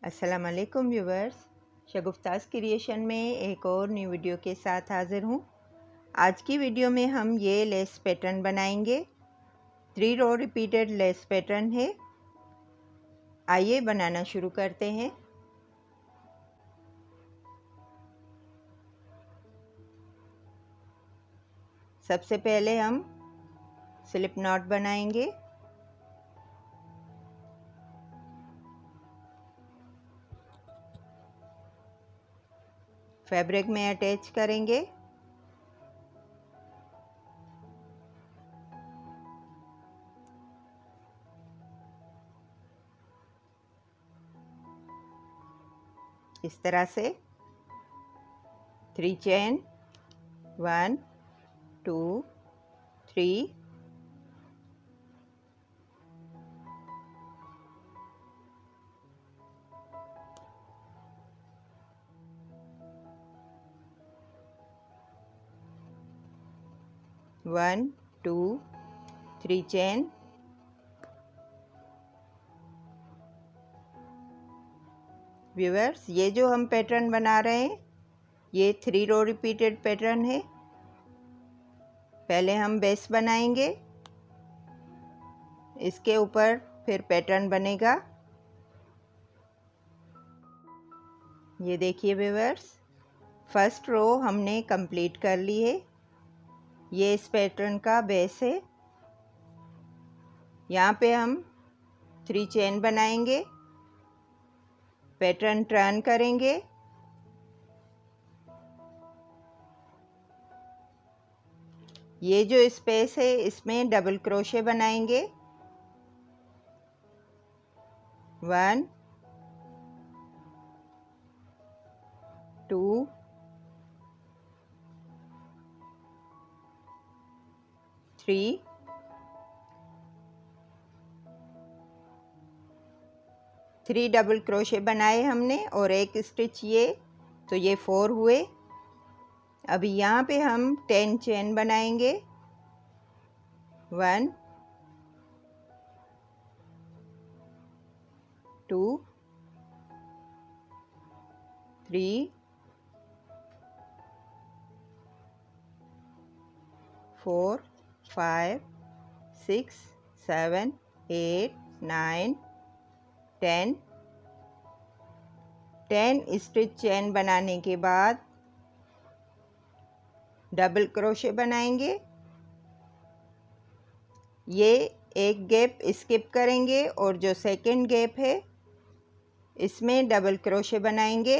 अस्सलाम वालेकुम viewers, शगुफ्तास creation में एक और न्यू वीडियो के साथ हाज़िर हूँ। आज की वीडियो में हम ये लेस पैटर्न बनाएंगे। 3 रो रिपीटेड लेस पैटर्न है। आइए बनाना शुरू करते हैं। सबसे पहले हम स्लिप नॉट बनाएंगे। फैब्रिक में अटैच करेंगे। इस तरह से 3 चेन 1 2 3 1 2 3 चेन। व्यूअर्स, ये जो हम पैटर्न बना रहे हैं ये 3 रो रिपीटेड पैटर्न है। पहले हम बेस बनाएंगे, इसके ऊपर फिर पैटर्न बनेगा। ये देखिए व्यूअर्स, फर्स्ट रो हमने कंप्लीट कर ली है। ये इस पैटर्न का बेस है। यहाँ पे हम 3 चेन बनाएंगे, पैटर्न टर्न करेंगे। ये जो स्पेस है इसमें डबल क्रोशे बनाएंगे। 1 2 3 3 डबल क्रोशे बनाए हमने और एक स्टिच ये, तो ये 4 हुए। अभी यहाँ पे हम 10 चेन बनाएंगे। 1 2 3 4 5 6 7 8 9 10 स्टिच चेन बनाने के बाद डबल क्रोशे बनाएंगे। ये एक गैप स्किप करेंगे और जो सेकंड गैप है इसमें डबल क्रोशे बनाएंगे।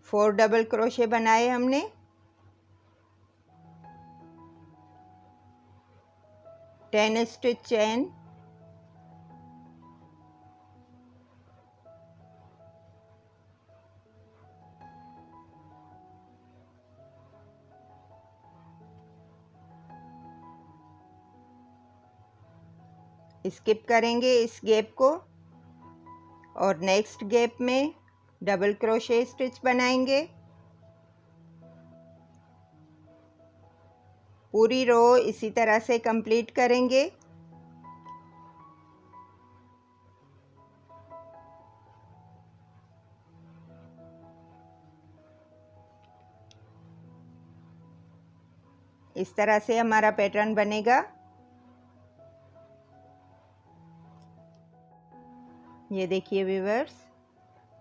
फोर डबल क्रोशे बनाए हमने। टेन स्टिच चेन, स्किप करेंगे इस गैप को और नेक्स्ट गैप में डबल क्रोशे स्टिच बनाएंगे। पूरी रो इसी तरह से कंप्लीट करेंगे। इस तरह से हमारा पैटर्न बनेगा। ये देखिए व्यूअर्स,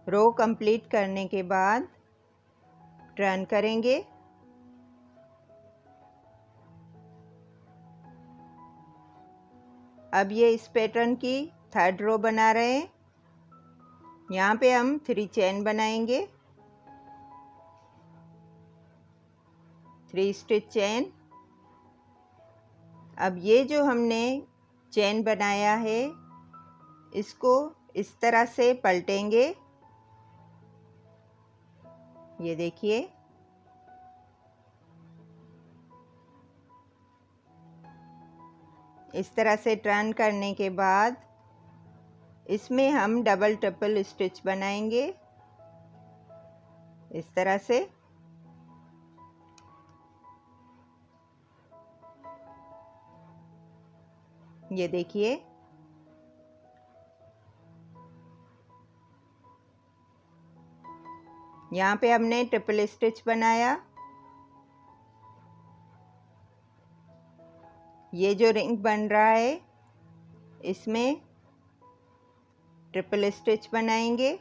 रो कंप्लीट करने के बाद टर्न करेंगे। अब ये इस पैटर्न की थर्ड रो बना रहे हैं। यहाँ पे हम 3 चेन बनाएंगे। 3 स्टिच चेन। अब ये जो हमने चेन बनाया है इसको इस तरह से पलटेंगे। ये देखिए, इस तरह से टर्न करने के बाद इसमें हम डबल ट्रिपल स्टिच बनाएंगे इस तरह से। ये देखिए, यहाँ पे हमने ट्रिपल स्टिच बनाया। ये जो रिंग बन रहा है इसमें ट्रिपल स्टिच बनाएंगे।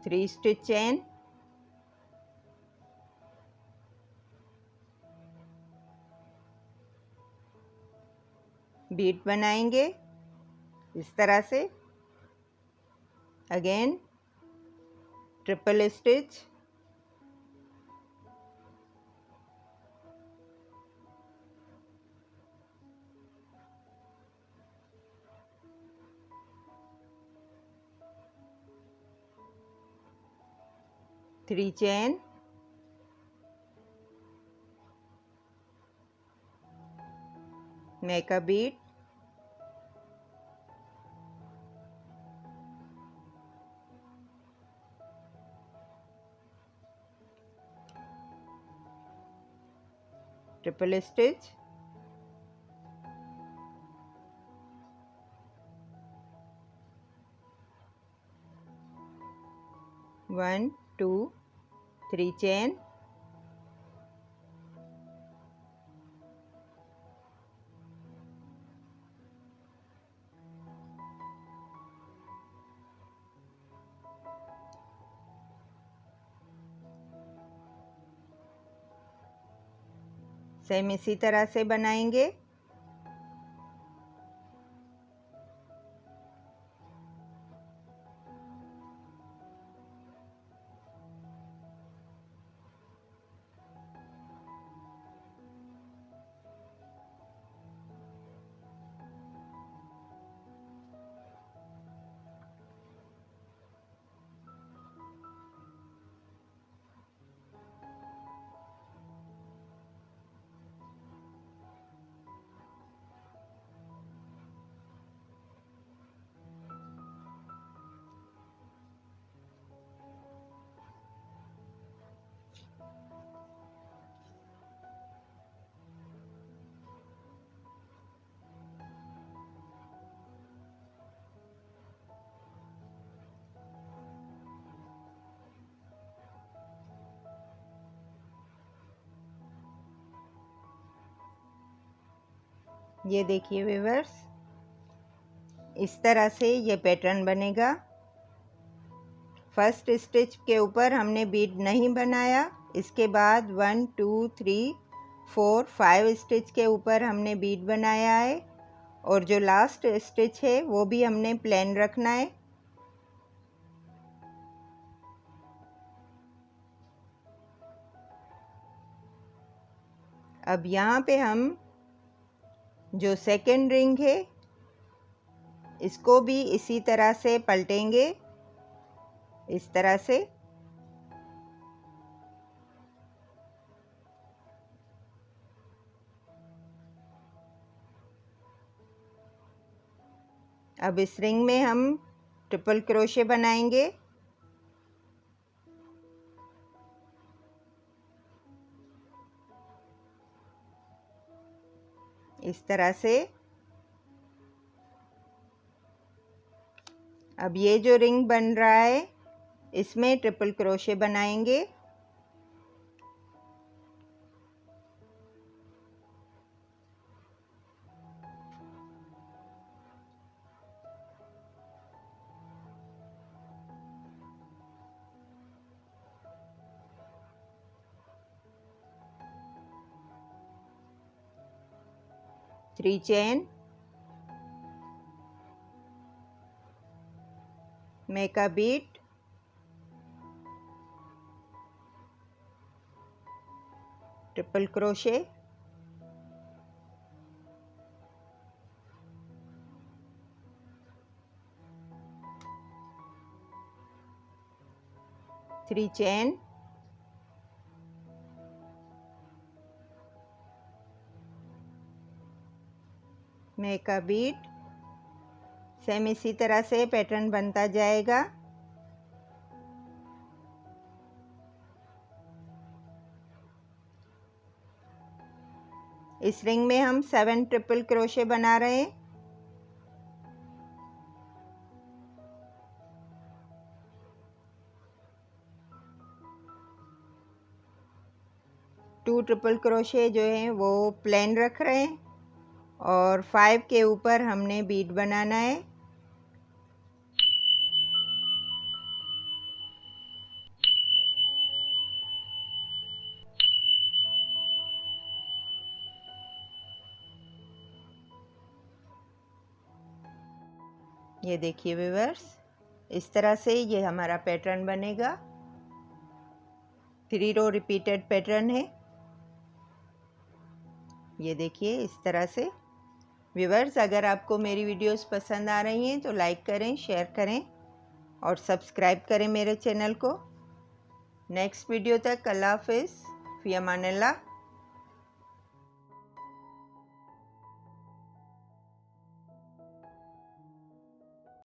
थ्री स्टिच चेन, बीट बनाएंगे इस तरह से। Again triple stitch, three chain, make a beat, triple stitch, one two three chain, same इसी तरह से बनाएंगे। ये देखिए व्यूअर्स, इस तरह से ये पैटर्न बनेगा। फर्स्ट स्टिच के ऊपर हमने बीड नहीं बनाया, इसके बाद 1 2 3 4 5 स्टिच के ऊपर हमने बीड बनाया है, और जो लास्ट स्टिच है वो भी हमने प्लेन रखना है। अब यहाँ पे हम जो सेकेंड रिंग है इसको भी इसी तरह से पलटेंगे इस तरह से। अब इस रिंग में हम ट्रिपल क्रोशे बनाएंगे। इस तरह से। अब ये जो रिंग बन रहा है इसमें ट्रिपल क्रोशे बनाएंगे। Three chain, make a beat, triple crochet, 3 chain, make a beat. Same इसी तरह से पैटर्न बनता जाएगा। इस रिंग में हम 7 ट्रिपल क्रोशे बना रहे हैं। टू ट्रिपल क्रोशे जो है वो प्लेन रख रहे हैं और 5 के ऊपर हमने बीट बनाना है। ये देखिए व्यूअर्स, इस तरह से ये हमारा पैटर्न बनेगा। 3 रो रिपीटेड पैटर्न है। ये देखिए इस तरह से। व्यूअर्स, अगर आपको मेरी वीडियोस पसंद आ रही हैं तो लाइक करें, शेयर करें और सब्सक्राइब करें मेरे चैनल को। नेक्स्ट वीडियो तक अल्लाह हाफिज़, फ़ी अमान अल्लाह।